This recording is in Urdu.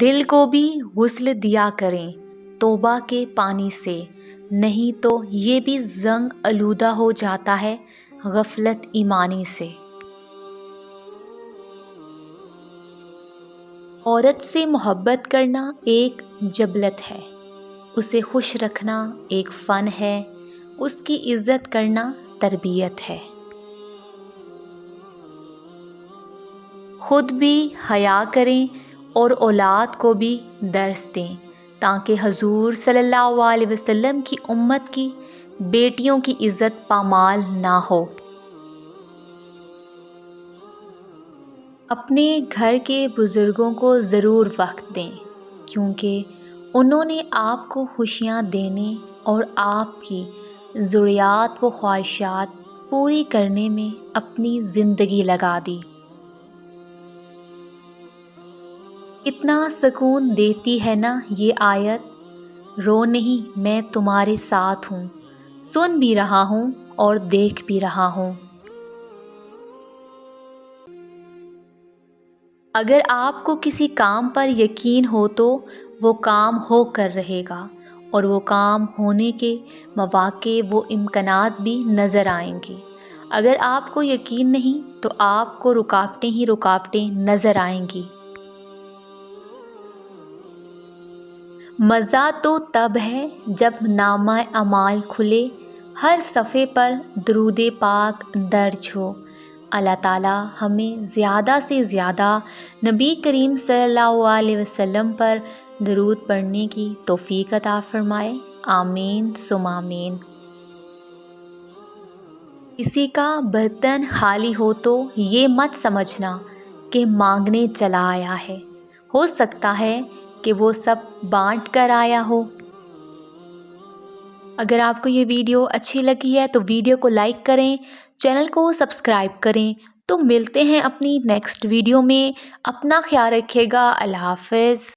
دل کو بھی غسل دیا کریں توبہ کے پانی سے، نہیں تو یہ بھی زنگ آلودہ ہو جاتا ہے غفلت ایمانی سے۔ عورت سے محبت کرنا ایک جبلت ہے، اسے خوش رکھنا ایک فن ہے، اس کی عزت کرنا تربیت ہے۔ خود بھی حیا کریں اور اولاد کو بھی درس دیں تاکہ حضور صلی اللہ علیہ وسلم کی امت کی بیٹیوں کی عزت پامال نہ ہو۔ اپنے گھر کے بزرگوں کو ضرور وقت دیں کیونکہ انہوں نے آپ کو خوشیاں دینے اور آپ کی ضروریات و خواہشات پوری کرنے میں اپنی زندگی لگا دی۔ اتنا سکون دیتی ہے نا یہ آیت، رو نہیں میں تمہارے ساتھ ہوں، سن بھی رہا ہوں اور دیکھ بھی رہا ہوں۔ اگر آپ کو کسی کام پر یقین ہو تو وہ کام ہو کر رہے گا، اور وہ کام ہونے کے مواقع و امکانات بھی نظر آئیں گے۔ اگر آپ کو یقین نہیں تو آپ کو رکاوٹیں ہی رکاوٹیں نظر آئیں گی۔ مزہ تو تب ہے جب نامہ اعمال کھلے، ہر صفحے پر درود پاک درج ہو۔ اللہ تعالیٰ ہمیں زیادہ سے زیادہ نبی کریم صلی اللہ علیہ وسلم پر درود پڑھنے کی توفیق عطا فرمائے، آمین ثم آمین۔ کسی کا برتن خالی ہو تو یہ مت سمجھنا کہ مانگنے چلا آیا ہے، ہو سکتا ہے کہ وہ سب بانٹ کر آیا ہو۔ اگر آپ کو یہ ویڈیو اچھی لگی ہے تو ویڈیو کو لائک کریں، چینل کو سبسکرائب کریں۔ تو ملتے ہیں اپنی نیکسٹ ویڈیو میں، اپنا خیال رکھیے گا، اللہ حافظ۔